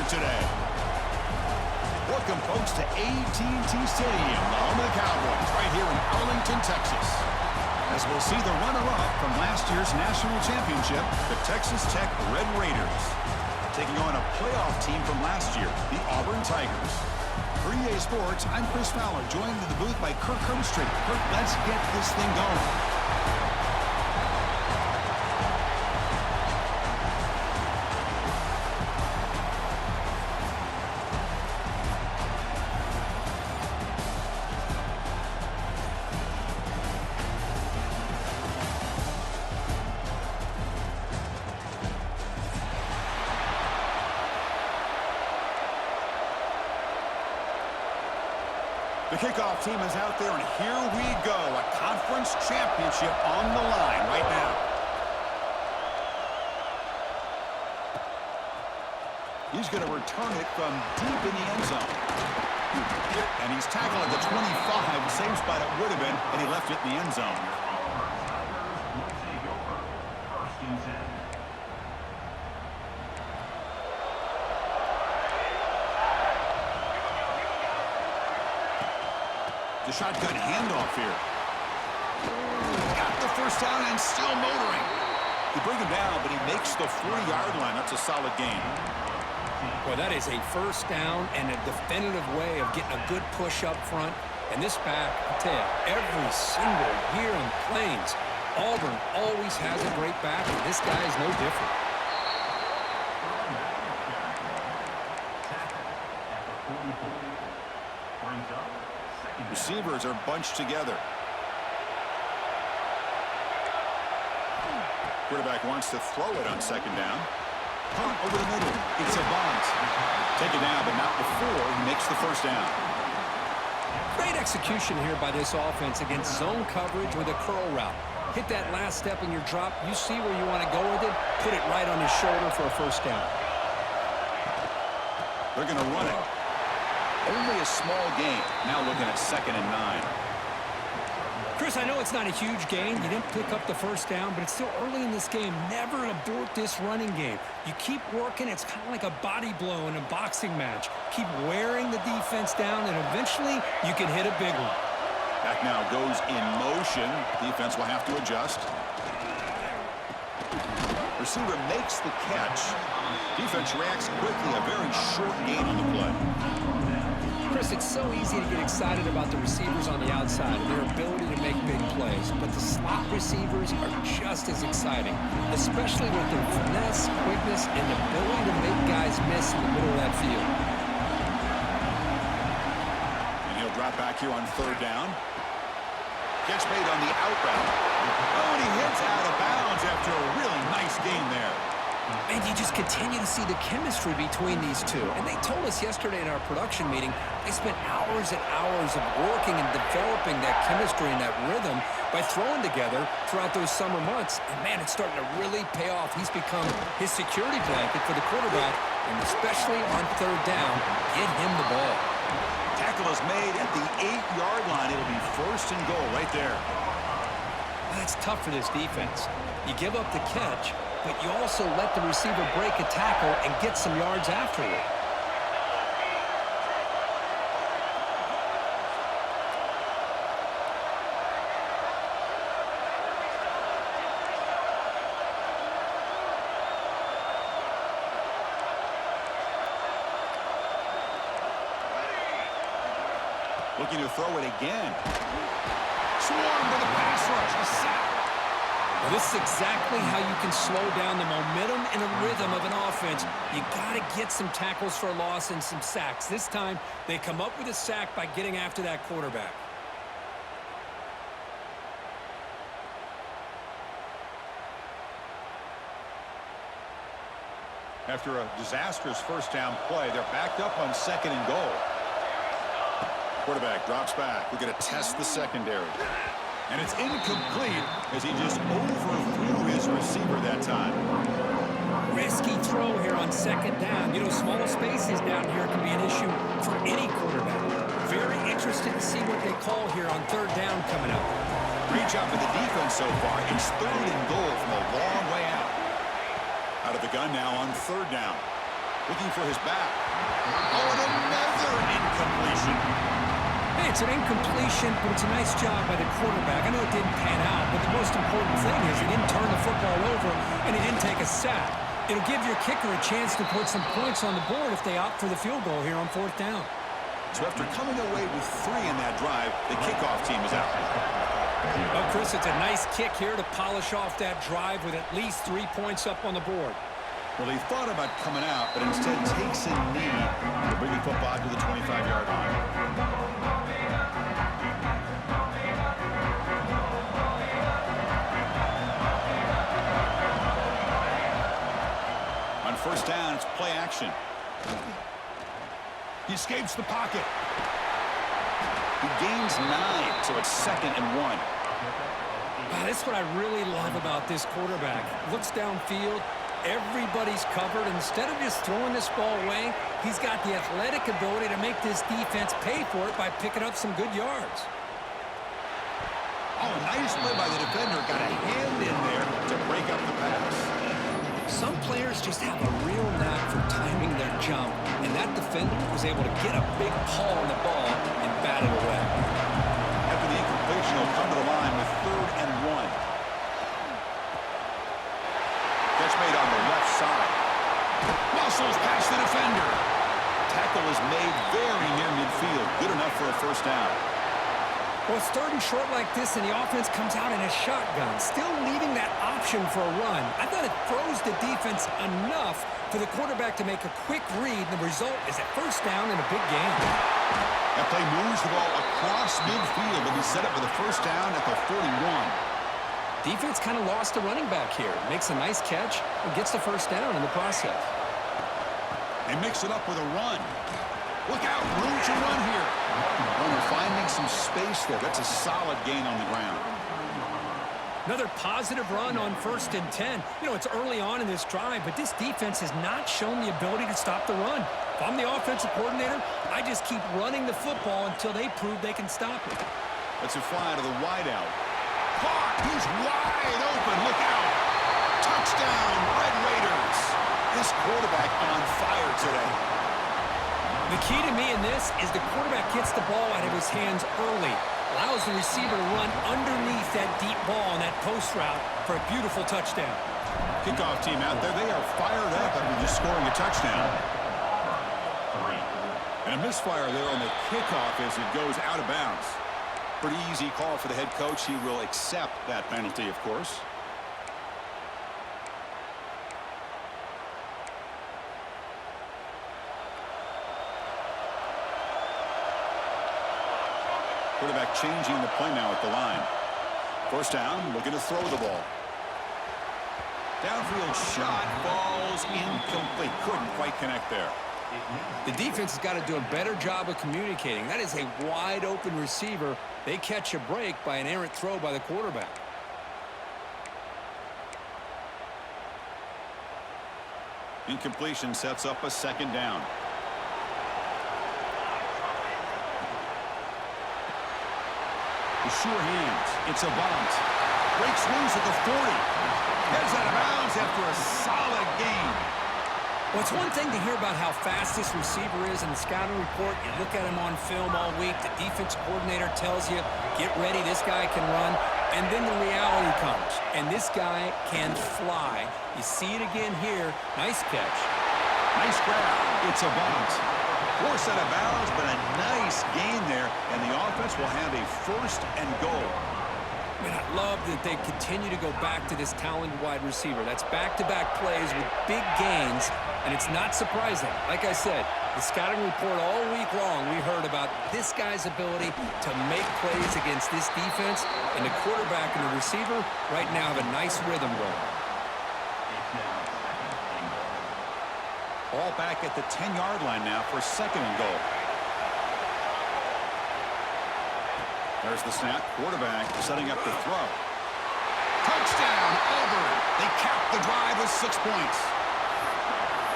here today. Welcome, folks, to AT&T Stadium, the home of the Cowboys, right here in Arlington, Texas. As we'll see the runner-up from last year's national championship, the Texas Tech Red Raiders, taking on a playoff team from last year, the Auburn Tigers. For EA Sports, I'm Chris Fowler, joined in the booth by Kirk Herbstreit. Kirk, let's get this thing going. The kickoff team is out there, and here we go. A conference championship on the line right now. He's going to return it from deep in the end zone. And he's tackled at the 25. Same spot it would have been, and he left it in the end zone. The shotgun handoff here. Got the first down and still motoring. They bring him down, but he makes the 40-yard line. That's a solid gain. Well, that is a first down and a definitive way of getting a good push up front. And this back, I tell you, every single year in Plains, Auburn always has a great back, and this guy is no different. Receivers are bunched together. Quarterback wants to throw it on second down. Punt over the middle. It's a bunt. Take it down, but not before he makes the first down. Great execution here by this offense against zone coverage with a curl route. Hit that last step in your drop. You see where you want to go with it. Put it right on his shoulder for a first down. They're going to run it. Only a small gain. Now looking at 2nd and 9. Chris, I know it's not a huge gain. You didn't pick up the first down, but it's still early in this game. Never abort this running game. You keep working. It's kind of like a body blow in a boxing match. Keep wearing the defense down, and eventually you can hit a big one. Back now goes in motion. Defense will have to adjust. Receiver makes the catch. Defense reacts quickly. A very short gain on the play. Chris, it's so easy to get excited about the receivers on the outside and their ability to make big plays, but the slot receivers are just as exciting, especially with their finesse, quickness, and ability to make guys miss in the middle of that field. And he'll drop back here on 3rd down. Catch made on the out route. Oh, and he hits out of bounds after a really nice gain there. And you just continue to see the chemistry between these two. And they told us yesterday in our production meeting, they spent hours and hours of working and developing that chemistry and that rhythm by throwing together throughout those summer months. And, man, it's starting to really pay off. He's become his security blanket for the quarterback, and especially on 3rd down, get him the ball. Tackle is made at the 8-yard line. It'll be 1st and goal right there. That's tough for this defense. You give up the catch, but you also let the receiver break a tackle and get some yards afterward. Looking to throw it again. Swarm with a pass rush. A sack. Well, this is exactly how you can slow down the momentum and the rhythm of an offense. You got to get some tackles for a loss and some sacks. This time, they come up with a sack by getting after that quarterback. After a disastrous first down play, they're backed up on 2nd and goal. Quarterback drops back. We're going to test the secondary. And it's incomplete as he just overthrew his receiver that time. Risky throw here on 2nd down. You know, small spaces down here can be an issue for any quarterback. Very interested to see what they call here on 3rd down coming up. Great job with the defense so far. It's 3rd and goal from a long way out. Out of the gun now on 3rd down. Looking for his back. Oh, and another incompletion. Hey, it's an incompletion, but it's a nice job by the quarterback. I know it didn't pan out, but the most important thing is he didn't turn the football over and he didn't take a sack. It'll give your kicker a chance to put some points on the board if they opt for the field goal here on 4th down. So after coming away with 3 in that drive, the kickoff team is out. Well, Chris, it's a nice kick here to polish off that drive with at least 3 points up on the board. Well, he thought about coming out, but instead takes a knee to bring the football to the 25-yard line. On 1st down, it's play action. He escapes the pocket. He gains 9, so it's 2nd and 1. That's what I really love about this quarterback. Looks downfield. Everybody's covered. Instead of just throwing this ball away, he's got the athletic ability to make this defense pay for it by picking up some good yards. Oh, nice play by the defender. Got a hand in there to break up the pass. Some players just have a real knack for timing their jump, and that defender was able to get a big paw on the ball and bat it away. After the incompletion, he'll come to the line with 3rd and 1. Catch made on the left side. Muscles past the defender. Tackle is made very near midfield. Good enough for a 1st down. Well, it's 3rd and short like this, and the offense comes out in a shotgun, still leaving that option for a run. I thought it throws the defense enough for the quarterback to make a quick read. The result is a 1st down in a big game. That play moves the ball across midfield, and he set up with a 1st down at the 41. Defense kind of lost a running back here. Makes a nice catch and gets the 1st down in the process. They mix it up with a run. Look out, room to run here. Runner finding some space there. That's a solid gain on the ground. Another positive run on 1st and 10. You know, it's early on in this drive, but this defense has not shown the ability to stop the run. If I'm the offensive coordinator, I just keep running the football until they prove they can stop it. Let's a fly to the wideout. Caught! He's wide open. Look out! Touchdown, Red Raiders! This quarterback on fire today. The key to me in this is the quarterback gets the ball out of his hands early, allows the receiver to run underneath that deep ball on that post route for a beautiful touchdown. Kickoff team out there, they are fired up after just scoring a touchdown. And a misfire there on the kickoff as it goes out of bounds. Pretty easy call for the head coach. He will accept that penalty, of course. Quarterback changing the play now at the line. 1st down, looking to throw the ball. Downfield shot, falls incomplete. Couldn't quite connect there. The defense has got to do a better job of communicating. That is a wide open receiver. They catch a break by an errant throw by the quarterback. Incompletion sets up a 2nd down. The sure hands. It's a bunt. Breaks loose at the 40. Heads out of bounds after a solid gain. Well, it's one thing to hear about how fast this receiver is in the scouting report. You look at him on film all week. The defense coordinator tells you, get ready, this guy can run. And then the reality comes, and this guy can fly. You see it again here. Nice catch. Nice grab. It's a bunt. Forced out of bounds, but a nice gain there, and the offense will have a 1st and goal. Man, I love that they continue to go back to this talented wide receiver. That's back-to-back plays with big gains, and it's not surprising. Like I said, the scouting report all week long, we heard about this guy's ability to make plays against this defense, and the quarterback and the receiver right now have a nice rhythm going. Ball back at the 10-yard line now for 2nd and goal. There's the snap. Quarterback setting up the throw. Touchdown, Auburn. They cap the drive with 6 points.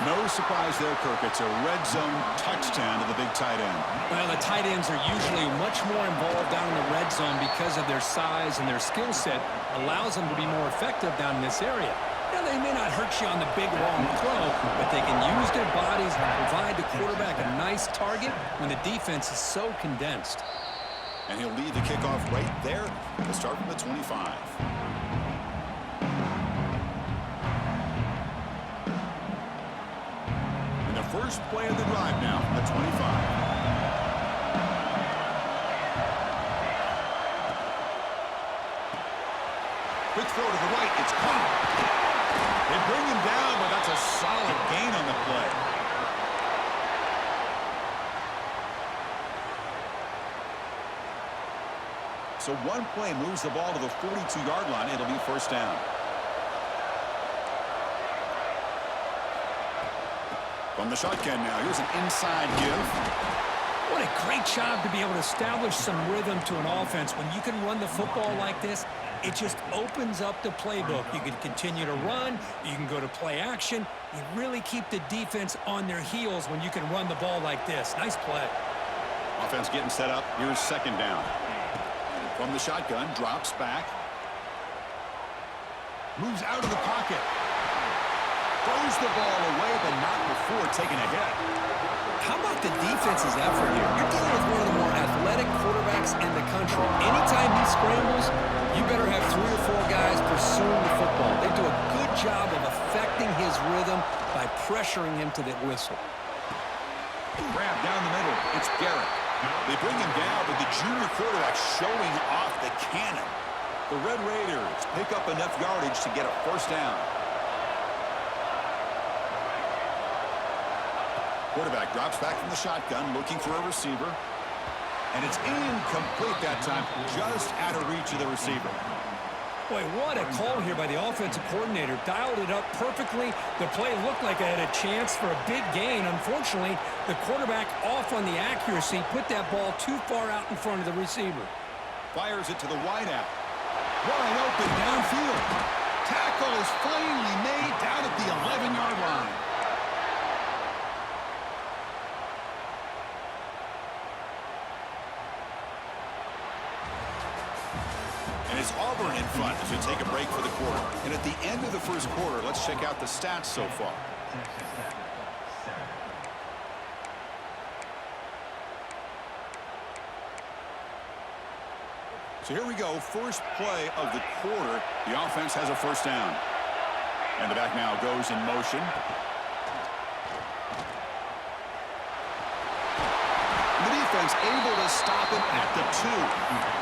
No surprise there, Kirk. It's a red zone touchdown to the big tight end. Well, the tight ends are usually much more involved down in the red zone because of their size and their skill set allows them to be more effective down in this area. Now, they may not hurt you on the big, long throw, but they can use their body nice target when the defense is so condensed. And he'll lead the kickoff right there to start from the 25. And the first play of the drive now from the 25. Quick throw to the right. It's caught. They bring him down, but that's a solid gain on the play. So one play moves the ball to the 42-yard line. It'll be first down. From the shotgun now. Here's an inside give. What a great job to be able to establish some rhythm to an offense. When you can run the football like this, it just opens up the playbook. You can continue to run. You can go to play action. You really keep the defense on their heels when you can run the ball like this. Nice play. Offense getting set up. Here's second down. From the shotgun, drops back. Moves out of the pocket. Throws the ball away, but not before taking a hit. How about the defense's effort here? You're dealing with one of the more athletic quarterbacks in the country. Anytime he scrambles, you better have 3 or 4 guys pursuing the football. They do a good job of affecting his rhythm by pressuring him to the whistle. Grab down the middle. It's Garrett. They bring him down with the junior quarterback showing off the cannon. The Red Raiders pick up enough yardage to get a first down. Quarterback drops back from the shotgun, looking for a receiver. And it's incomplete that time, just out of reach of the receiver. Boy, what a call here by the offensive coordinator. Dialed it up perfectly. The play looked like it had a chance for a big gain. Unfortunately, the quarterback off on the accuracy, put that ball too far out in front of the receiver. Fires it to the wideout. Wide open downfield. Tackle is finally made down at the 11-yard line. And it's Auburn in front as we take a break for the quarter. And at the end of the first quarter, let's check out the stats so far. So here we go, first play of the quarter. The offense has a first down. And the back now goes in motion. The defense able to stop him at the 2.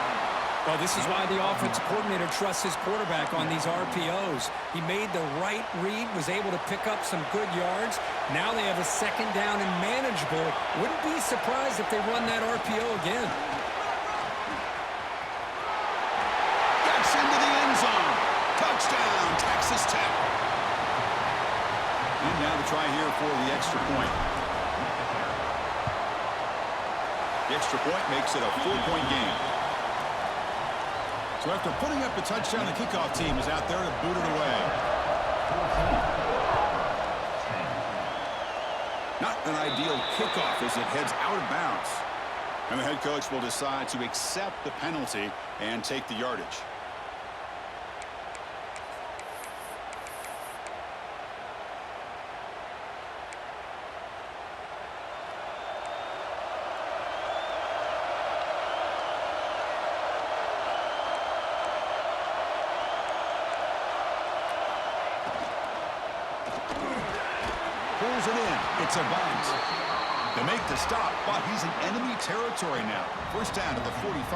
Well, this is why the offensive coordinator trusts his quarterback on these RPOs. He made the right read, was able to pick up some good yards. Now they have a second down and manageable. Wouldn't be surprised if they run that RPO again. Gets into the end zone. Touchdown, Texas Tech. And now the try here for the extra point. The extra point makes it a 4-point game. So after putting up the touchdown, the kickoff team is out there to boot it away. Not an ideal kickoff as it heads out of bounds. And the head coach will decide to accept the penalty and take the yardage. Pulls it in. It's a bunt. They make the stop, but he's in enemy territory now. First down to the 45.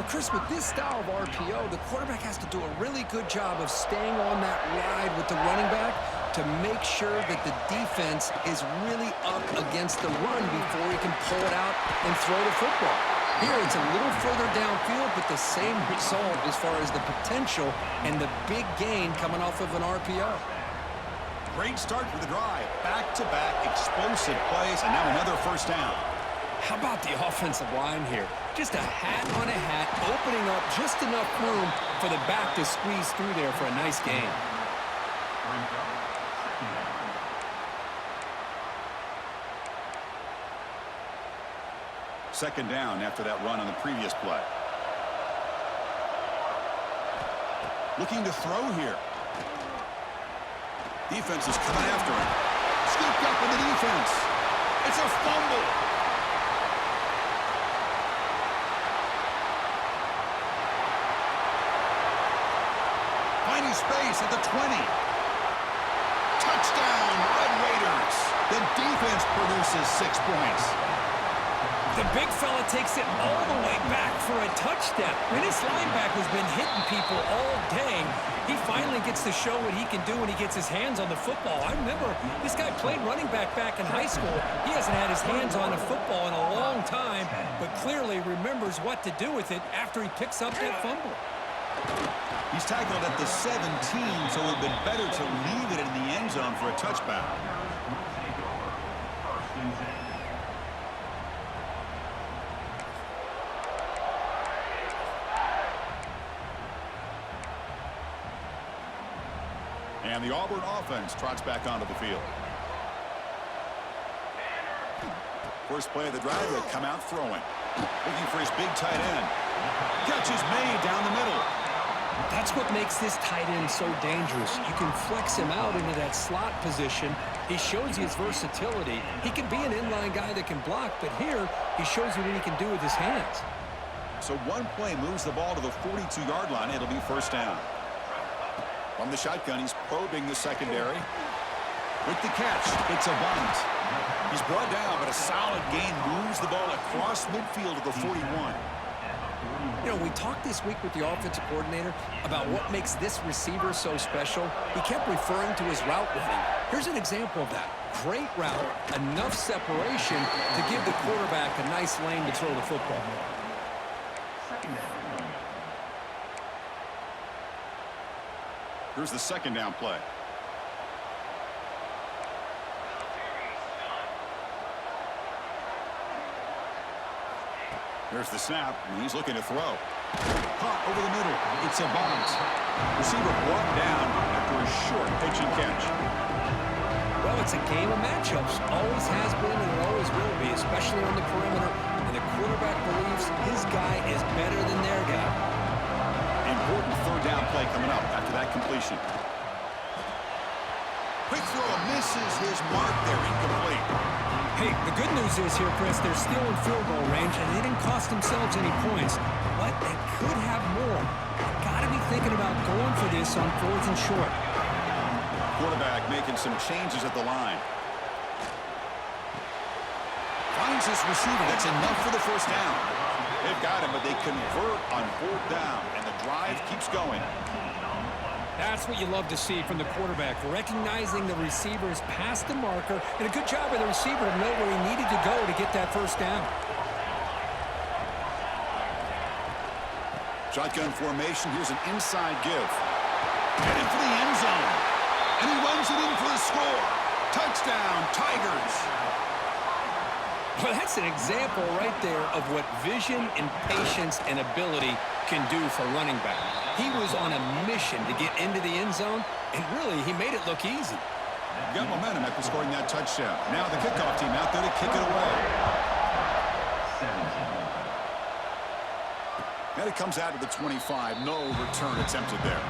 Well, Chris, with this style of RPO, the quarterback has to do a really good job of staying on that ride with the running back to make sure that the defense is really up against the run before he can pull it out and throw the football. Here, it's a little further downfield, but the same result as far as the potential and the big gain coming off of an RPO. Great start for the drive. Back-to-back explosive plays, and now another first down. How about the offensive line here? Just a hat on a hat, opening up just enough room for the back to squeeze through there for a nice gain. Second down after that run on the previous play. Looking to throw here. Defense is coming after him. Scooped up in the defense. That's a fumble. Finding space at the 20. Touchdown, Red Raiders. The defense produces 6 points. The big fella takes it all the way back for a touchdown. When his linebacker's been hitting people all day, he finally gets to show what he can do when he gets his hands on the football. I remember this guy played running back in high school. He hasn't had his hands on a football in a long time, but clearly remembers what to do with it after he picks up that fumble. He's tackled at the 17, so it would have been better to leave it in the end zone for a touchback. And the Auburn offense trots back onto the field. First play of the drive, he'll come out throwing. Looking for his big tight end. Catch is made down the middle. That's what makes this tight end so dangerous. You can flex him out into that slot position. He shows you his versatility. He can be an inline guy that can block, but here he shows you what he can do with his hands. So one play moves the ball to the 42-yard line. It'll be first down. From the shotgun, he's probing the secondary. With the catch, it's a bunt. He's brought down, but a solid gain moves the ball across midfield to the 41. You know, we talked this week with the offensive coordinator about what makes this receiver so special. He kept referring to his route running. Here's an example of that. Great route, enough separation to give the quarterback a nice lane to throw the football. Here's the second down play. Here's the snap, and he's looking to throw. Caught over the middle. It's a bunt. Receiver brought down after a short pitch and catch. Well, it's a game of matchups. Always has been and it always will be, especially on the perimeter. And the quarterback believes his guy is better than their guy. Important third down play coming up after that completion. Quick throw misses his mark there, incomplete. Hey, the good news is here, Chris, they're still in field goal range, and they didn't cost themselves any points, but they could have more. They've got to be thinking about going for this on fourth and short. Quarterback making some changes at the line. Finds this receiver. That's enough for the first down. They've got him, but they convert on fourth down, and the drive keeps going. That's what you love to see from the quarterback, recognizing the receiver is past the marker, and a good job by the receiver to know where he needed to go to get that first down. Shotgun formation. Here's an inside give. Headed for the end zone. And he runs it in for the score. Touchdown, Tigers. Well, that's an example right there of what vision and patience and ability can do for running back. He was on a mission to get into the end zone, and really, he made it look easy. Got momentum after scoring that touchdown. Now the kickoff team out there to kick it away. And it comes out to the 25. No return attempted there.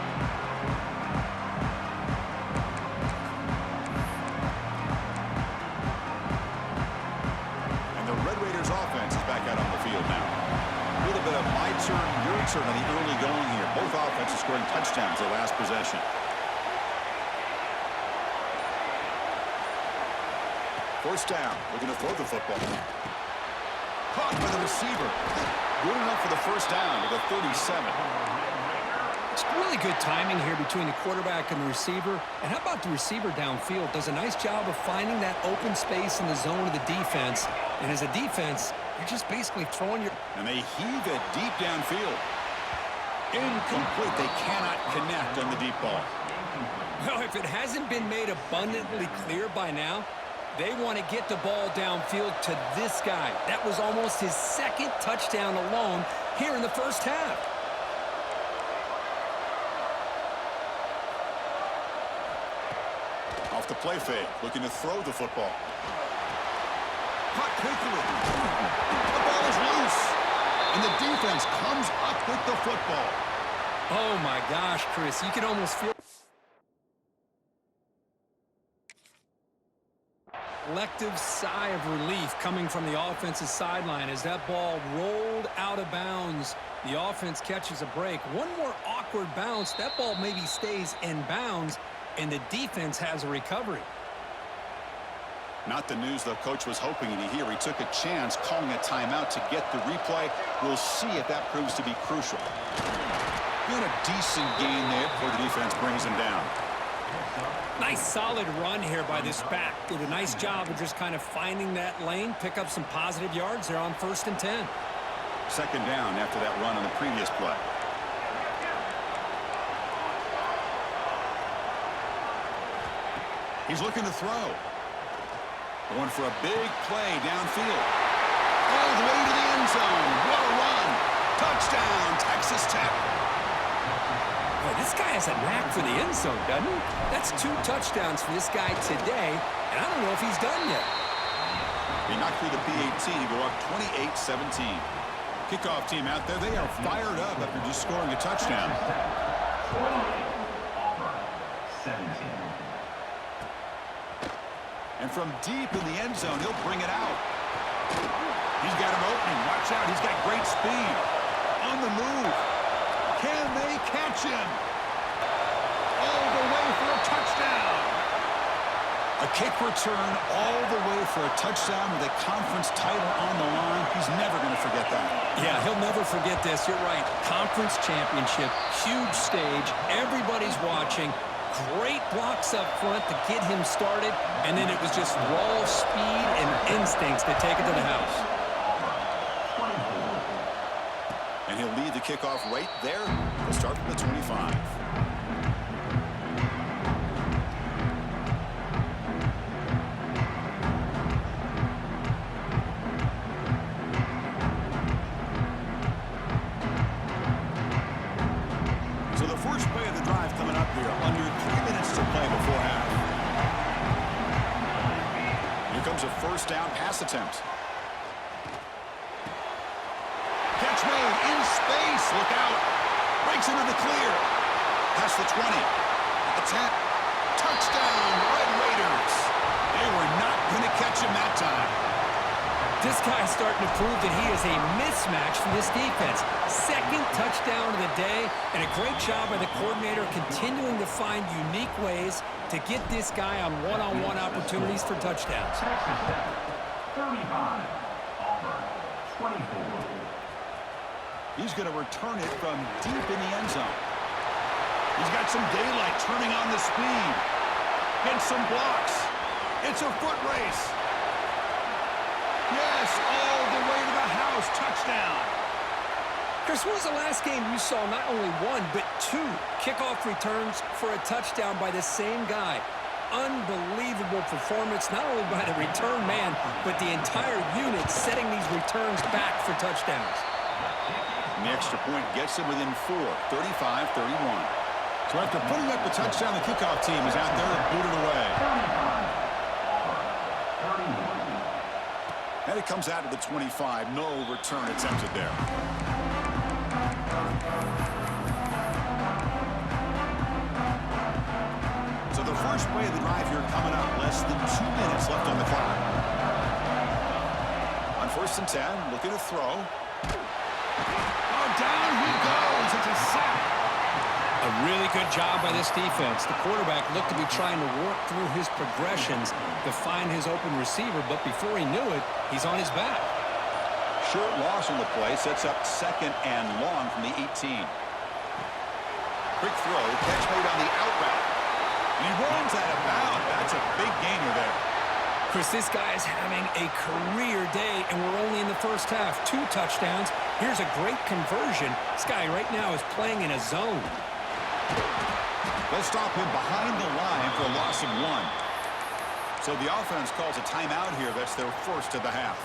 And the Red Raiders offense is back out on the field now. A little bit of my turn, your turn on the early going here. Both offenses scoring touchdowns their last possession. First down, looking to throw the football. Caught by the receiver. Good enough for the first down to the 37. It's really good timing here between the quarterback and the receiver. And how about the receiver downfield? Does a nice job of finding that open space in the zone of the defense. And as a defense, you're just basically throwing your... And they heave it deep downfield. Incomplete. They cannot connect on the deep ball. Well, if it hasn't been made abundantly clear by now, they want to get the ball downfield to this guy. That was almost his second touchdown alone here in the first half. Off the play fake, looking to throw the football. Caught quickly. The ball is loose. And the defense comes up with the football. Oh, my gosh, Chris. You can almost feel... collective sigh of relief coming from the offensive sideline as that ball rolled out of bounds. The offense catches a break. One more awkward bounce. That ball maybe stays in bounds, and the defense has a recovery. Not the news the coach was hoping to hear. He took a chance calling a timeout to get the replay. We'll see if that proves to be crucial. Doing a decent gain there before the defense brings him down. Nice solid run here by this back. Did a nice job of just kind of finding that lane, pick up some positive yards there on 1st and 10. Second down after that run on the previous play. He's looking to throw. Going for a big play downfield. All the way to the end zone. What a run. Touchdown, Texas Tech. Boy, this guy has a knack for the end zone, doesn't he? That's 2 touchdowns for this guy today, and I don't know if he's done yet. They knocked through the PAT to go up 28-17. Kickoff team out there, they are fired up after just scoring a touchdown. And from deep in the end zone, he'll bring it out. He's got him opening. Watch out, he's got great speed. On the move. Can they catch him? All the way for a touchdown. A kick return all the way for a touchdown with a conference title on the line. He's never going to forget that. Yeah, he'll never forget this. You're right. Conference championship, huge stage. Everybody's watching. Great blocks up front to get him started, and then it was just raw speed and instincts to take it to the house. And he'll lead the kickoff right there. He'll start from the 25. So the first play of the drive coming up here. Under 3 minutes to play before half. Here comes a first down pass attempt. Catch made in space. Look out. Breaks into the clear. Past the 20. The 10. Touchdown, Red Raiders. They were not going to catch him that time. This guy's starting to prove that he is a mismatch for this defense. Second touchdown of the day, and a great job by the coordinator continuing to find unique ways to get this guy on one-on-one opportunities for touchdowns. 35, Auburn, 24. He's going to return it from deep in the end zone. He's got some daylight turning on the speed. Gets some blocks. It's a foot race. Yes, all the way to the house. Touchdown. Chris, when was the last game you saw not only 1, but 2 kickoff returns for a touchdown by the same guy? Unbelievable performance, not only by the return man, but the entire unit setting these returns back for touchdowns. And the extra point gets him within 4, 35-31. So after putting up the touchdown, the kickoff team is out there to boot it away. And it comes out to the 25. No return attempted there. So the first play of the drive here coming up. Less than 2 minutes left on the clock. On 1st and 10, looking to throw. Oh, down he goes. It's a sack. A really good job by this defense. The quarterback looked to be trying to work through his progressions to find his open receiver, but before he knew it, he's on his back. Short loss on the play sets up 2nd and long from the 18. Quick throw, catch made on the out route. And he runs out of bounds. That's a big gainer there. Chris, this guy is having a career day, and we're only in the first half. 2 touchdowns. Here's a great conversion. This guy right now is playing in a zone. They'll stop him behind the line for a loss of 1. So the offense calls a timeout here. That's their first of the half.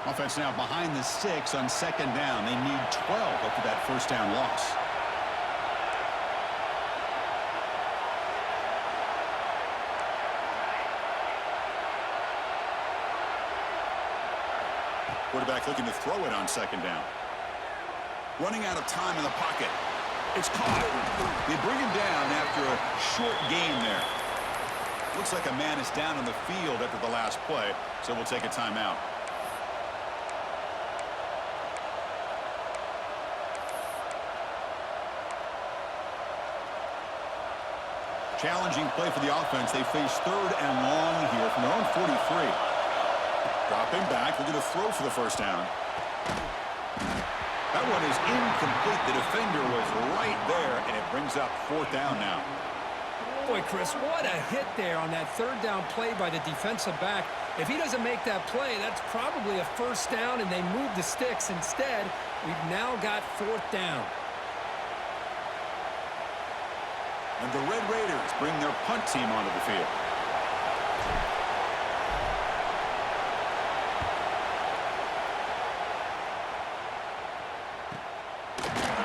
Offense now behind the 6 on 2nd down. They need 12 after that first down loss. Quarterback looking to throw it on 2nd down. Running out of time in the pocket. It's caught. They bring him down after a short gain there. Looks like a man is down on the field after the last play, so we'll take a timeout. Challenging play for the offense. They face 3rd and long here from their own 43. Dropping back, looking to throw for the first down. That one is incomplete. The defender was right there, and it brings up 4th down now. Boy, Chris, what a hit there on that 3rd down play by the defensive back. If he doesn't make that play, that's probably a first down, and they move the sticks. Instead, we've now got 4th down. And the Red Raiders bring their punt team onto the field.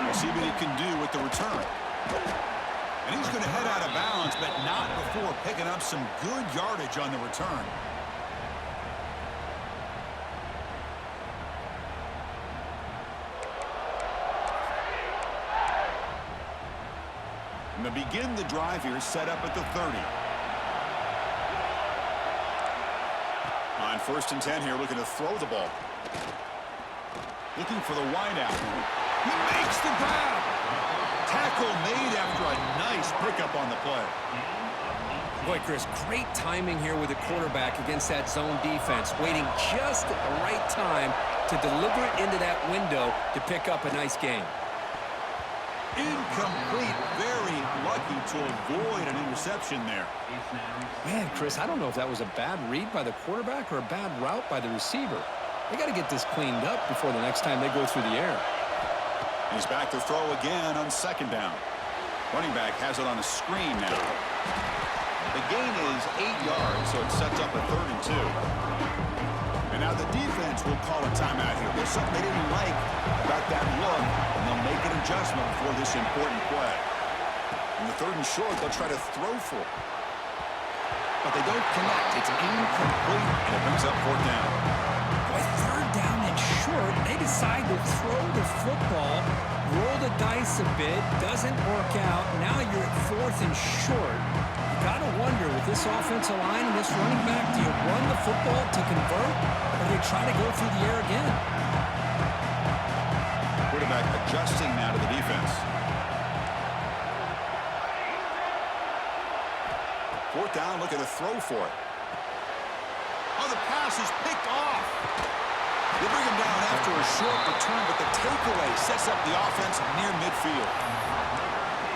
We'll see what he can do with the return. And he's going to head out of bounds, but not before picking up some good yardage on the return. And to begin the drive here, set up at the 30. On 1st and 10 here, looking to throw the ball. Looking for the wideout. He makes the grab. Tackle made after a nice pickup on the play. Boy, Chris, great timing here with the quarterback against that zone defense, waiting just at the right time to deliver it into that window to pick up a nice gain. Incomplete. Very lucky to avoid an interception there. Man, Chris, I don't know if that was a bad read by the quarterback or a bad route by the receiver. They got to get this cleaned up before the next time they go through the air. He's back to throw again on 2nd down. Running back has it on a screen now. The gain is 8 yards, so it sets up a 3rd and 2. And now the defense will call a timeout here. There's something they didn't like about that look, and they'll make an adjustment for this important play. In the 3rd and short, they'll try to throw for it. But they don't connect. It's incomplete, and it brings up 4th down. Boy, 3rd down and short, they decide to throw the football, roll the dice a bit, doesn't work out. Now you're at 4th and short. You got to wonder, with this offensive line and this running back, do you run the football to convert, or do they try to go through the air again? Quarterback adjusting now to the defense. 4th down, looking to throw for it. Oh, the pass is picked off. They bring him down after a short return, but the takeaway sets up the offense near midfield.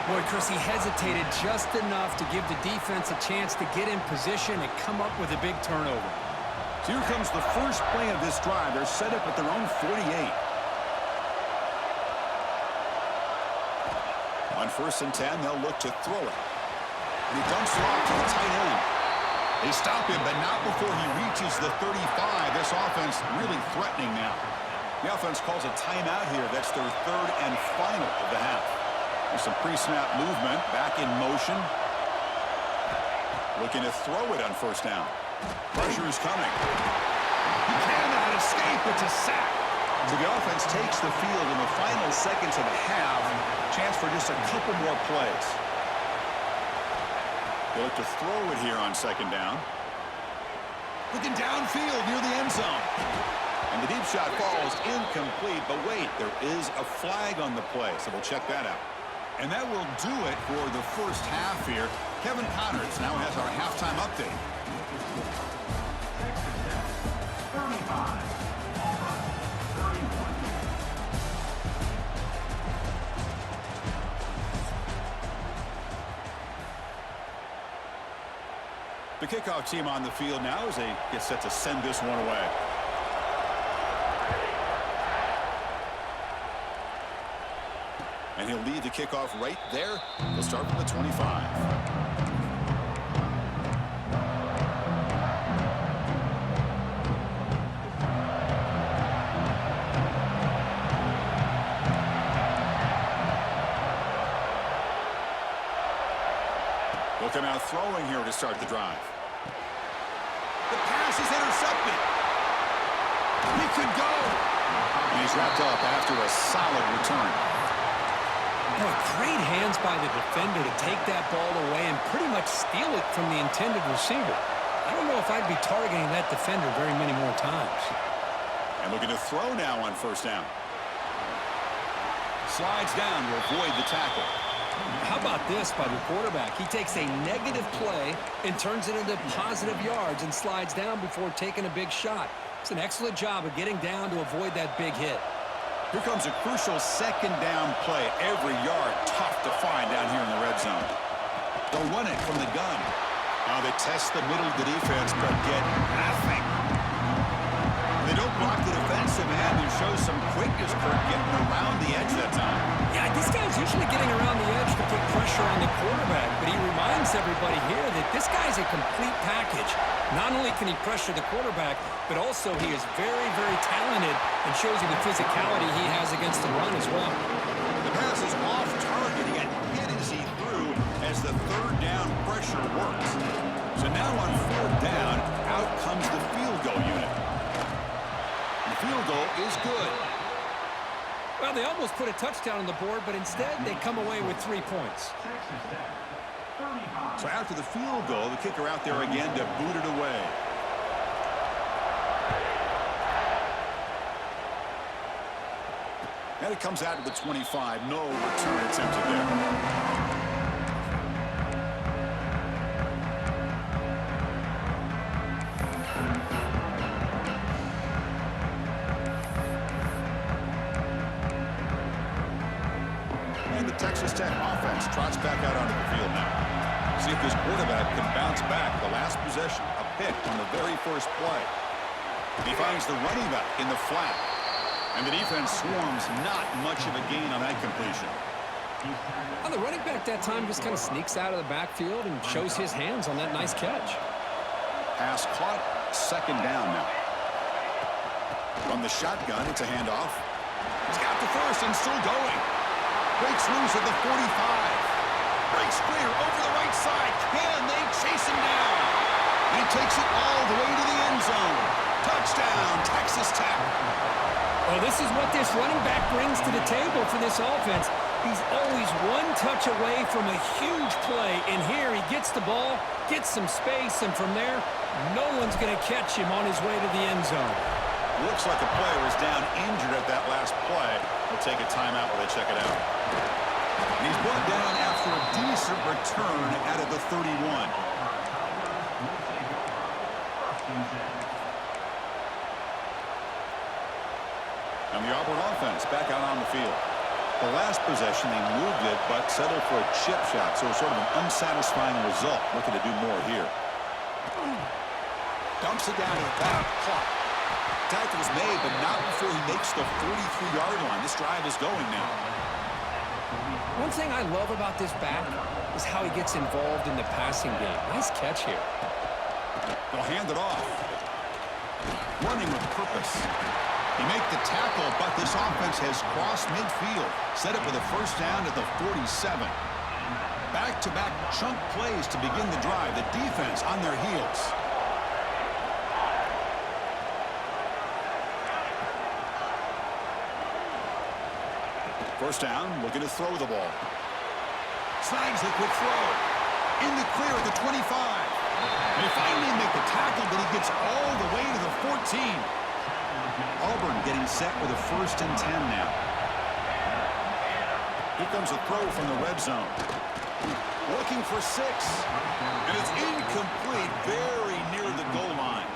Boy, Chris, he hesitated just enough to give the defense a chance to get in position and come up with a big turnover. So here comes the first play of this drive. They're set up at their own 48. On 1st and 10, they'll look to throw it. And he dumps it off to the tight end. They stop him, but not before he reaches the 35. This offense really threatening now. The offense calls a timeout here. That's their 3rd and final of the half. There's some pre-snap movement, back in motion. Looking to throw it on 1st down. Pressure is coming. He cannot escape. It's a sack. So the offense takes the field in the final seconds of the half. Chance for just a couple more plays. They look to throw it here on 2nd down. Looking downfield near the end zone. And the deep shot falls incomplete. But wait, there is a flag on the play, so we'll check that out. And that will do it for the first half here. Kevin Connors now has our halftime update. 35. Auburn, 31. The kickoff team on the field now as they get set to send this one away. And he'll lead the kickoff right there. He'll start from the 25. Looking out throwing here to start the drive. The pass is intercepted. He could go. And he's wrapped up after a solid return. Boy, great hands by the defender to take that ball away and pretty much steal it from the intended receiver. I don't know if I'd be targeting that defender very many more times. And looking to throw now on first down. Slides down to avoid the tackle. How about this by the quarterback? He takes a negative play and turns it into positive yards and slides down before taking a big shot. It's an excellent job of getting down to avoid that big hit. Here comes a crucial second down play. Every yard tough to find down here in the red zone. They'll run it from the gun. Now they test the middle of the defense, but get nothing. They don't block the defensive end and show some quickness for getting around the edge that time. Yeah, this guy's usually getting around the edge to put pressure on the quarterback, but he reminds everybody here that this guy's a complete package. Not only can he pressure the quarterback, but also he is very, very talented and shows you the physicality he has against the run as well. The pass is off target. He got hit as he threw as the third down pressure works. So now on fourth down, out comes the field goal unit. The field goal is good. Well, they almost put a touchdown on the board, but instead they come away with 3 points. So after the field goal, the kicker out there again to boot it away. And it comes out to the 25. No return attempted there. Texas Tech offense trots back out onto the field now. See if this quarterback can bounce back. The last possession, a pick on the very first play. He finds the running back in the flat. And the defense swarms, not much of a gain on that completion. And the running back that time just kind of sneaks out of the backfield and shows his hands on that nice catch. Pass caught, second down now. From the shotgun, it's a handoff. He's got the first and still going. Breaks loose at the 45. Breaks clear over the right side. Can they chase him down? He takes it all the way to the end zone. Touchdown, Texas Tech. Well, this is what this running back brings to the table for this offense. He's always one touch away from a huge play. And here he gets the ball, gets some space, and from there, no one's going to catch him on his way to the end zone. Looks like a player is down injured at that last play. We'll take a timeout while they check it out. And he's brought down after a decent return out of the 31. And the Auburn offense back out on the field. The last possession, they moved it, but settled for a chip shot, so sort of an unsatisfying result. Looking to do more here. Dumps it down to the back. Clock. Tackle is made, but not before he makes the 43-yard line. This drive is going now. One thing I love about this back is how he gets involved in the passing game. Nice catch here. They'll hand it off. Running with purpose. He make the tackle, but this offense has crossed midfield. Set up with a first down at the 47. Back-to-back chunk plays to begin the drive. The defense on their heels. First down, looking to throw the ball. Slides the quick throw. In the clear at the 25. They finally make the tackle, but he gets all the way to the 14. Auburn getting set with a first and 10 now. Here comes a throw from the red zone. Looking for 6. And it's incomplete, very near the goal line.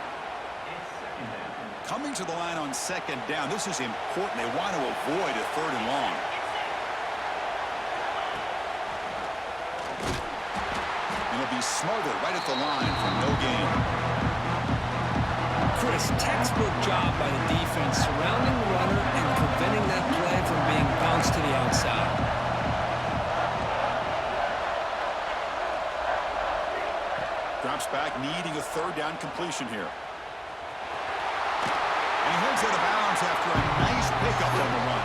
Coming to the line on second down. This is important. They want to avoid a third and long. And it'll be smothered right at the line for no gain. Chris, textbook job by the defense surrounding the runner and preventing that play from being bounced to the outside. Drops back, needing a third down completion here. And he heads out of bounds after a nice pickup on the run.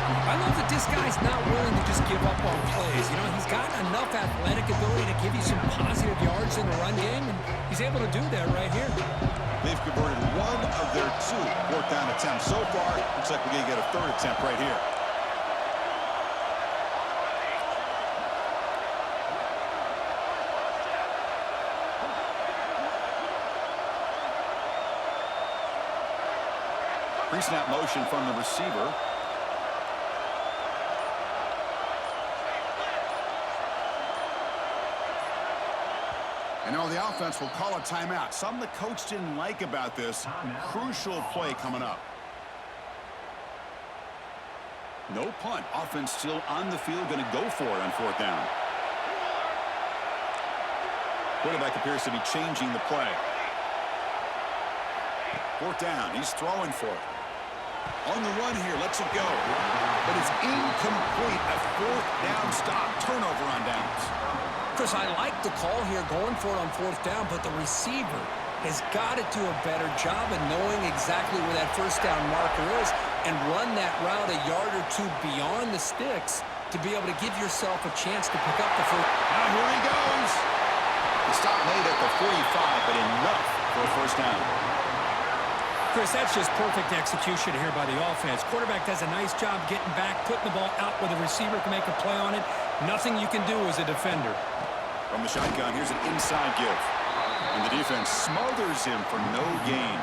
I love that this guy's not willing to just give up on plays. You know, he's got enough athletic ability to give you some positive yards in the run game, and he's able to do that right here. They've converted one of their 2 fourth down attempts so far. Looks like we're going to get a third attempt right here. Pre-snap motion from the receiver. And now the offense will call a timeout. Something the coach didn't like about this. Crucial play coming up. No punt. Offense still on the field, going to go for it on 4th down. Quarterback appears to be changing the play. 4th down. He's throwing for it. On the run here. Lets it go. But it's incomplete. A 4th down stop. Turnover on downs. Chris, I like the call here going for it on 4th down, but the receiver has got to do a better job of knowing exactly where that 1st down marker is and run that route a yard or two beyond the sticks to be able to give yourself a chance to pick up the first. Now here he goes. The stop made at the 45, but enough for a 1st down. Chris, that's just perfect execution here by the offense. Quarterback does a nice job getting back, putting the ball out where the receiver can make a play on it. Nothing you can do as a defender. From the shotgun, here's an inside give. And the defense smothers him for no gain.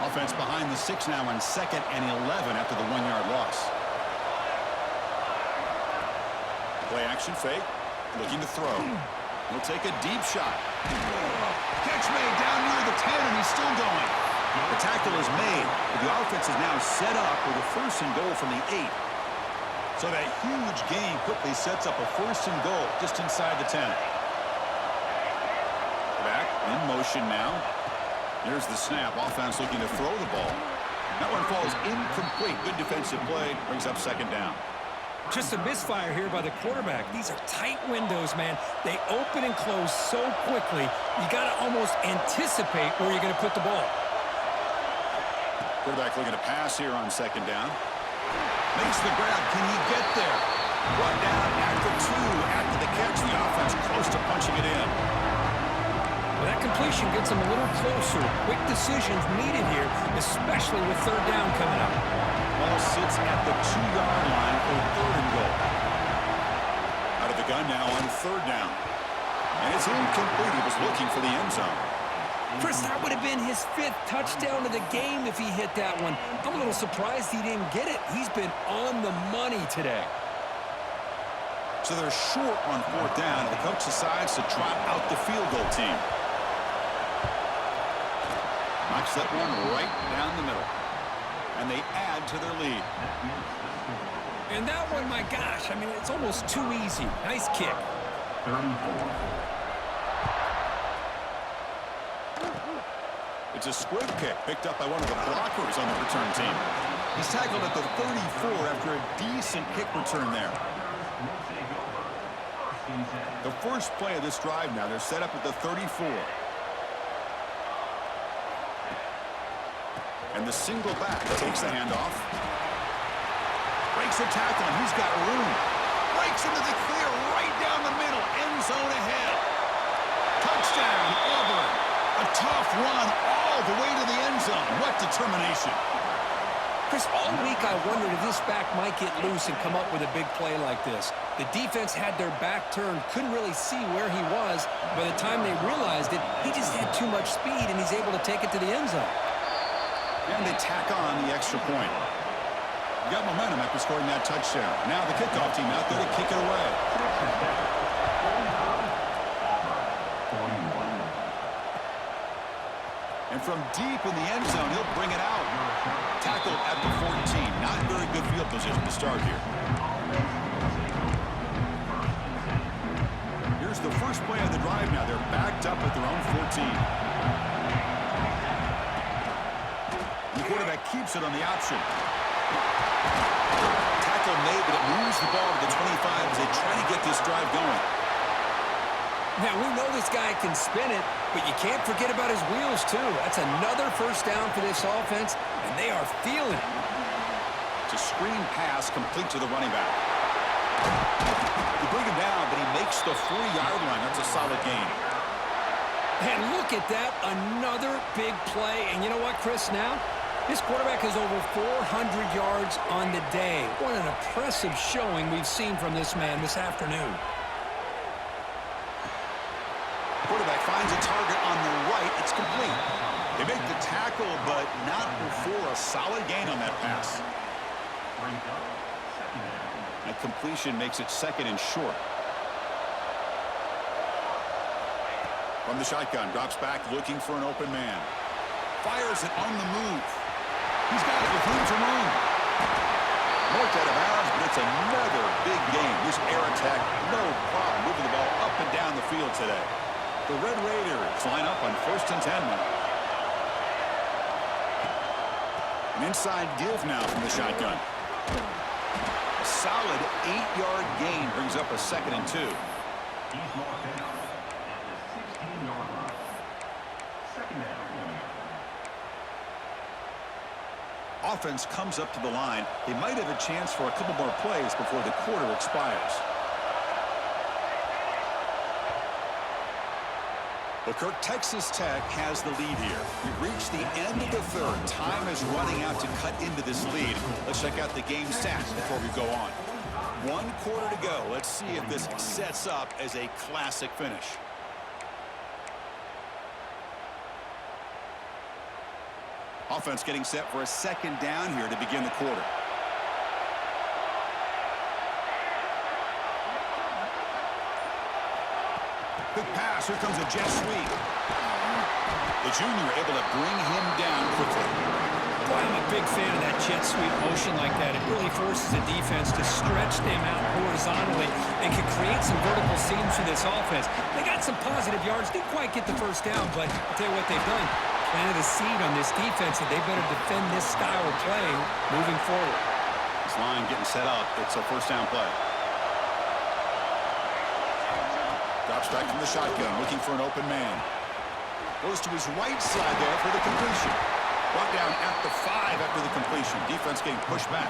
Offense behind the 6 now on 2nd and 11 after the 1-yard loss. Play action fake. Looking to throw. He'll take a deep shot. Catch made down near the 10, and he's still going. The tackle is made, but the offense is now set up with a 1st and goal from the 8. So that huge gain quickly sets up a 1st and goal just inside the 10. Back in motion now. There's the snap. Offense looking to throw the ball. That one falls incomplete. Good defensive play. Brings up 2nd down. Just a misfire here by the quarterback. These are tight windows, man. They open and close so quickly, you got to almost anticipate where you're going to put the ball. Quarterback looking to pass here on 2nd down. Makes the grab. Can he get there? Brought down after 2. After the catch, the offense close to punching it in. Well, that completion gets them a little closer. Quick decisions needed here, especially with 3rd down coming up. Ball sits at the 2-yard line for 3rd and goal. Out of the gun now on 3rd down. And it's incomplete. He was looking for the end zone. Chris, that would have been his 5th touchdown of the game if he hit that one. I'm a little surprised he didn't get it. He's been on the money today. So they're short on 4th down, and the coach decides to trot out the field goal team. Knocks that one right down the middle. And they add to their lead. And that one, my gosh, I mean, it's almost too easy. Nice kick. 34. It's a squib kick picked up by one of the blockers on the return team. He's tackled at the 34 after a decent kick return there. The first play of this drive now, they're set up at the 34. And the single back takes the handoff. Breaks the tackle, and he's got room. Breaks into the clear right down the middle. End zone ahead. Touchdown, Auburn. A tough run all the way to the end zone. What determination. Chris, all week I wondered if this back might get loose and come up with a big play like this. The defense had their back turned, couldn't really see where he was. By the time they realized it, he just had too much speed, and he's able to take it to the end zone. And they tack on the extra point. You got momentum after scoring that touchdown. Now the kickoff team out there to kick it away. And from deep in the end zone, he'll bring it out. Tackled at the 14. Not very good field position to start here. Here's the first play of the drive now. They're backed up at their own 14. The quarterback keeps it on the option. Tackle made, but it moves the ball to the 25 as they try to get this drive going. Now, we know this guy can spin it, but you can't forget about his wheels, too. That's another first down for this offense, and they are feeling it. It's a screen pass complete to the running back. They bring him down, but he makes the 4-yard line. That's a solid gain. And look at that, another big play. And you know what, Chris, now? This quarterback has over 400 yards on the day. What an impressive showing we've seen from this man this afternoon. Quarterback finds a target on the right. It's complete. They make the tackle, but not before a solid gain on that pass. That completion makes it second and short. From the shotgun, drops back looking for an open man. Fires it on the move. He's got it with room to roam. Marked out of bounds, but it's another big game. This air attack, no problem moving the ball up and down the field today. The Red Raiders line up on 1st and 10 now. An inside give now from the shotgun. A solid 8-yard gain brings up a 2nd and 2. He's marked down at the 16-yard line. 2nd down. Offense comes up to the line. They might have a chance for a couple more plays before the quarter expires. Well, Kirk, Texas Tech has the lead here. We've reached the end of the third. Time is running out to cut into this lead. Let's check out the game stats before we go on. 1 quarter to go. Let's see if this sets up as a classic finish. Offense getting set for a 2nd down here to begin the quarter. Quick pass. Here comes a jet sweep. The junior able to bring him down quickly. Boy, I'm a big fan of that jet sweep motion like that. It really forces a defense to stretch them out horizontally and can create some vertical seams for this offense. They got some positive yards. Didn't quite get the first down, but I'll tell you what they've done. Planted a seed on this defense that they better defend this style of play moving forward. This line getting set up. It's a 1st down play. Drops back from the shotgun, looking for an open man. Goes to his right side there for the completion. Brought down at the 5 after the completion. Defense getting pushed back.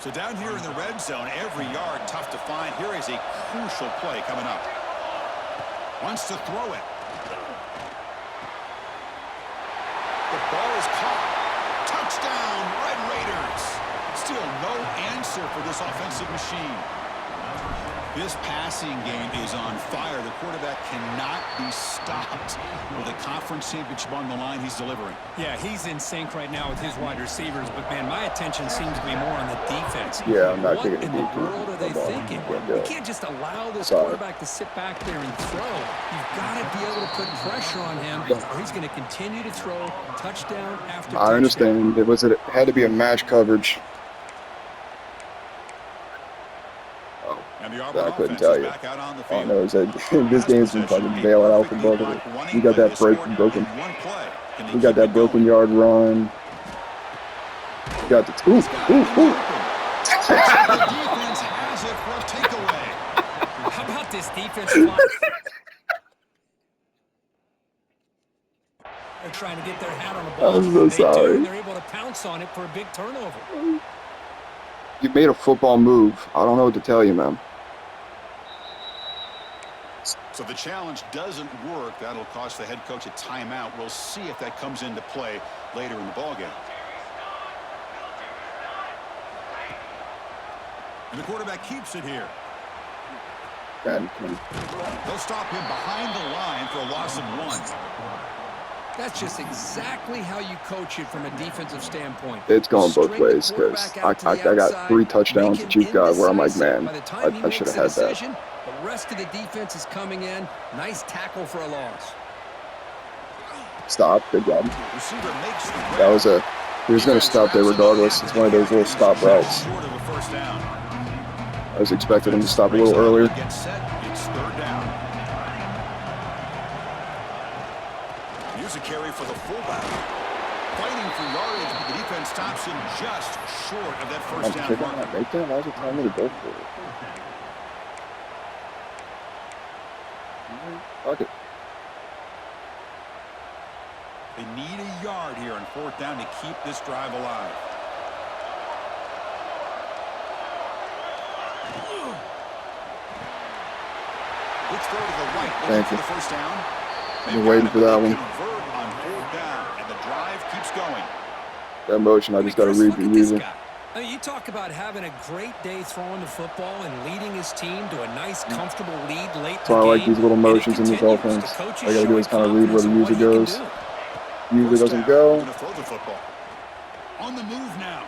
So down here in the red zone, every yard tough to find. Here is a crucial play coming up. Wants to throw it. The ball is caught. Touchdown, Red Raiders. Still no answer for this offensive machine. This passing game is on fire. The quarterback cannot be stopped. With a conference championship on the line, he's delivering. Yeah, he's in sync right now with his wide receivers, but, man, my attention seems to be more on the defense. Yeah, I'm not what taking in the the world are they thinking? You can't just allow this quarterback to sit back there and throw. You've got to be able to put pressure on him, or he's going to continue to throw touchdown after touchdown. I understand. It had to be a match coverage. And the Auburn I couldn't offense tell is you. back out on the All I field. know is that this game's been fucking bailing out for both of us. We got that broken. We got that broken yard run. We got the The defense has it for a takeaway. How about this defense line? They're trying to get their hat on the ball. I'm so sorry. And they're able to pounce on it for a big turnover. You made a football move. I don't know what to tell you, man. So the challenge doesn't work. That'll cost the head coach a timeout. We'll see if that comes into play later in the ballgame. And the quarterback keeps it here. God, They'll stop him behind the line for a loss of 1. That's just exactly how you coach it from a defensive standpoint. it's going both ways because I got 3 touchdowns that you've got where I'm like, man, I should have had that. The rest of the defense is coming in. Nice tackle for a loss. Stop. Good job. Receiver makes the grab. That was he was going to stop there regardless. It's one of those little stop routes. Short of a 1st down. I was expecting him to stop a little earlier. Gets set. It's 3rd down. Here's a carry for the fullback. Fighting for yardage, but the defense stops him just short of that 1st down mark. Make that. Why is it telling me to go for it? Fuck it. They need a yard here on 4th down to keep this drive alive. Let's throw to the right. Thank you. For the 1st down. Been waiting for that one. Convert on 4th down, and the drive keeps going. That motion, I just got to read the music. I mean, you talk about having a great day throwing the football and leading his team to a nice, comfortable lead late in the game. That's why I like these little motions in this offense. All I got to do is kind of read where the music goes. Usually First doesn't down, go. going to throw the football. On the move now.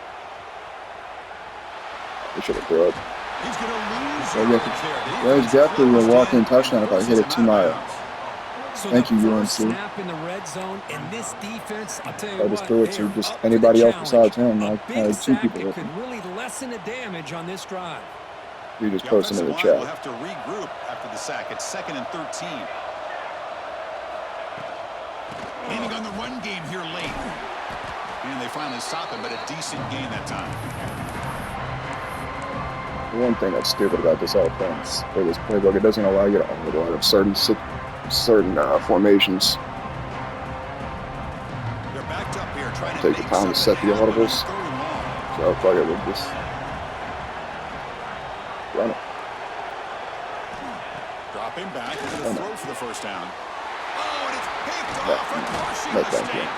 They should have thrown it. He's going to lose Yeah, yards there. there's definitely a walking touchdown if I hit it to my. So Thank the you, first UNC. snap in the red zone, and this defense, I'll tell you I just what, threw it they to are just up for anybody the else besides challenge. him. A I big had two sack people that with could me. really lessen the damage on this drive. You just The posted in offensive the line will chat. have to regroup after the sack. It's 2nd and 13. Aiming on the run game here late. And they finally stop him, but a decent gain that time. The one thing that's stupid about this offense, or this playbook, it doesn't allow you to own a lot of certain formations. They're backed up here trying to Take the make time to set the something happen on audibles. 3rd and long. So fuck it, we'll just run it. Dropping back into the throw for the first down. Oh, and it's picked No. off. A rushing No, thank you. mistake.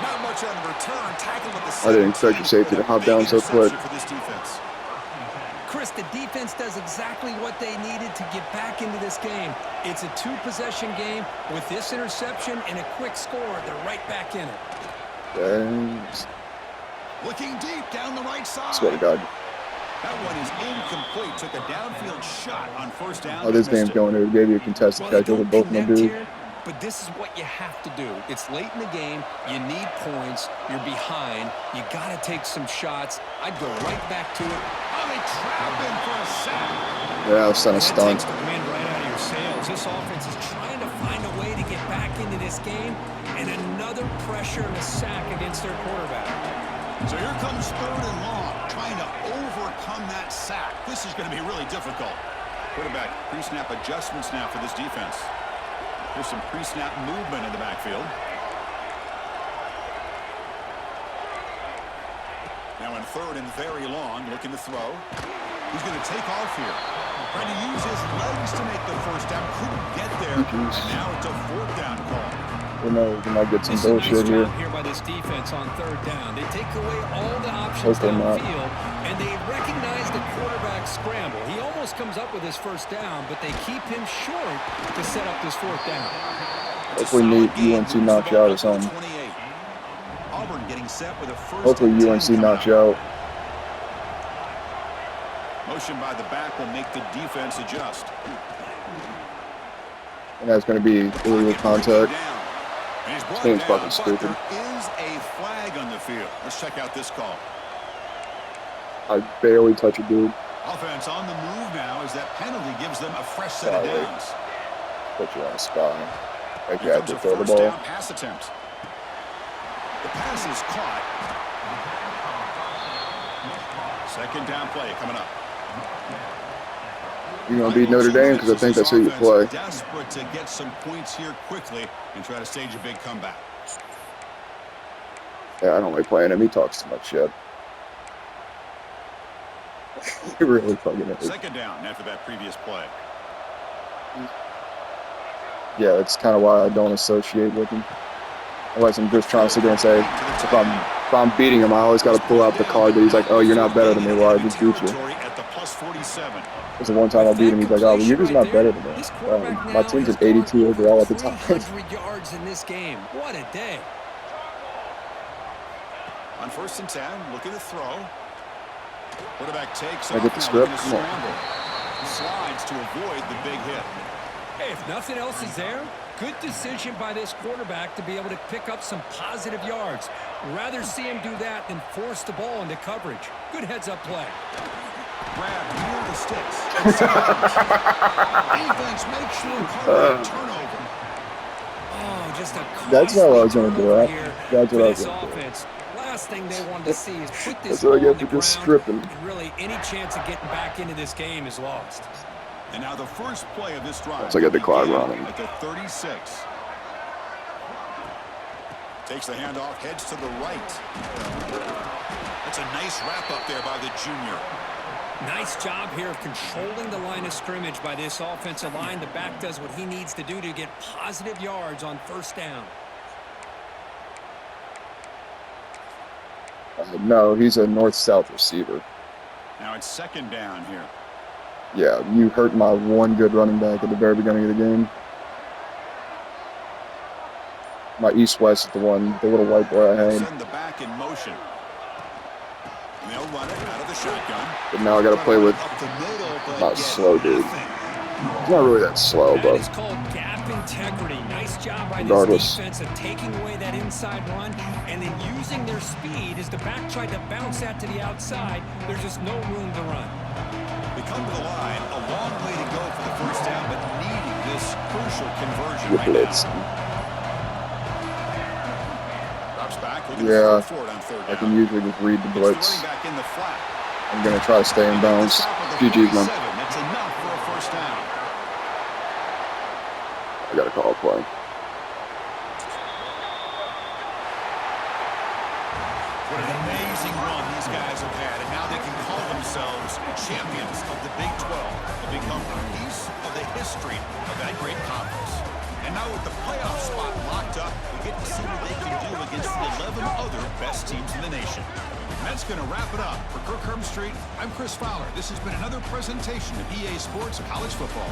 Not much on return. Tackled at the I didn't expect your safety to hop down so quick. For this defense. Chris, the defense does exactly what they needed to get back into this game. It's a 2-possession game. With this interception and a quick score, they're right back in it. Thanks. Looking deep down the right side. Swear to God. That one is incomplete. Took a downfield shot on first down. Oh, this game's going to give you a contested Well, they catch over don't both of them, connect dude. here, but this is what you have to do. It's late in the game. You need points. You're behind. You got to take some shots. I'd go right back to it. Oh, they trap him for a sack. Yeah, I'll send a That stunt. takes the wind right out of your sails. This offense is Trying to find a way to get back into this game, and another pressure and a sack against their quarterback. So here comes 3rd and long, trying to overcome that sack. This is going to be really difficult. Quarterback pre-snap adjustments now for this defense. There's some pre-snap movement in the backfield. Now in 3rd and very long, looking to throw. He's going to take off here. Trying to use his legs to make the first down. Couldn't get there. Jeez. And now it's a 4th down call. We know we might get some This is a bullshit nice here. job here by this defense on 3rd down. They take away all the options Hopefully not. downfield, and they recognize the quarterback scramble. He almost comes up with his first down, but they keep him short to set up this 4th down. Hopefully UNC knocks you out or something. 28. Auburn getting set with a first Hopefully and 10 UNC coming knocks up. you out. Motion by the back will make the defense adjust. And that's going to be illegal contact. This game's fucking stupid. There is a flag on the field. Let's check out this call. I barely touch a dude. Offense on the move now as that penalty gives them a fresh set of Sorry. downs. Put you on a spot. Like you Here have comes to a throw the first down ball. pass attempt. The pass is caught. 2nd down play coming up. You're going to beat Notre Dame because I think that's who you play. Desperate to get some points here quickly and try to stage a big comeback. Yeah, I don't like playing him. He talks too much shit. He really fucking is. 2nd down after that previous play. Yeah, that's kind of why I don't associate with him. Unless I'm just trying to sit there and say, if I'm beating him, I always got to pull out the card that he's like, oh, you're not better than me, well, I just beat you. At the plus 47. Because the one time I beat him, he's like, oh, well, you're just not better than me. My team's at 82 overall at the time. 300 yards in this game. What a day. On 1st and 10, looking to throw. Quarterback takes I off get the now, script? looking to Come on. scramble. Slides to avoid the big hit. Hey, if nothing else is there, good decision by this quarterback to be able to pick up some positive yards. Rather see him do that than force the ball into coverage. Good heads-up play. Grab near the sticks. Defense makes sure Carter turnover. Oh, just a That's what I was costly gonna do, turnover right? here That's for what I was this gonna do. offense. Last thing they wanted to see is put this That's what I ball get on for the just ground, stripping. and really any chance of getting back into this game is lost. And now the first play of this drive. So I get the clock begin running. At the 36. Takes the handoff, heads to the right. That's a nice wrap up there by the junior. Nice job here of controlling the line of scrimmage by this offensive line. The back does what he needs to do to get positive yards on 1st down. No, he's a north-south receiver. Now it's 2nd down here. Yeah, you hurt my one good running back at the very beginning of the game. My east-west is the little white boy I had. Send the back in motion. And they'll run it out of the shotgun. But now I got to play with Up the middle, but not get slow, dude. nothing. It's not really that slow, That but is called gap integrity. Nice job by Regardless. this defense of taking away that inside run and then using their speed as the back tried to bounce that to the outside. There's just no room to run. They come to the line, a long way to go for the first down, but needing this crucial conversion you right blitz. now. Drops back, looking Yeah, for it on third down. I can usually just read the Gets the blitz. running back in the flat. I'm going to try to stay in bounds. Stop at the GG's, man. 47. That's enough for a first down. I got to call a play. What an amazing run these guys have had, and now they can call themselves champions of the Big 12 and become a piece of the history of that great conference. And now with the playoff spot locked up, we get to see what they can do against the 11 other best teams in the nation. And that's going to wrap it up. For Kirk Herbstreit, I'm Chris Fowler. This has been another presentation of EA Sports College Football.